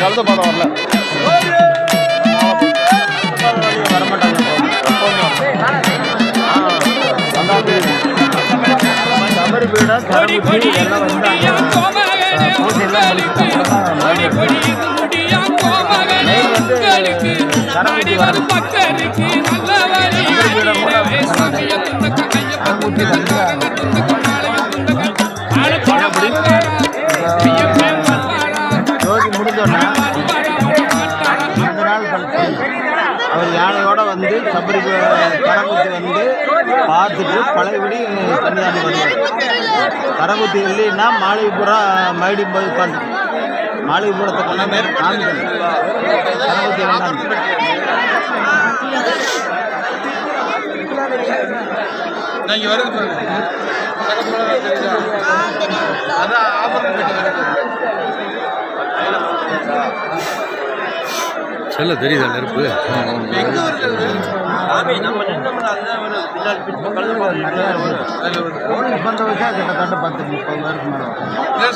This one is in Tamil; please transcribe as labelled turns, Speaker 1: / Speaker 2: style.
Speaker 1: கலந்து பாடம் வரல அவர் யானையோட வந்து சபரி கரகுத்தி வந்து பார்த்துட்டு பழையபடி கன்னியாகுமரி வருவார். கரகுத்தி இல்லைன்னா மாளிகைபுரம் மறுபடி போய் உட்காந்து மாளிகைபுரத்தை கொண்டாந்து காமிக்கணும். கரகுத்தி
Speaker 2: சொல்ல தெரியுதா நெருப்பு
Speaker 1: கிட்டத்தட்ட 10-30 பேருக்கு மேலே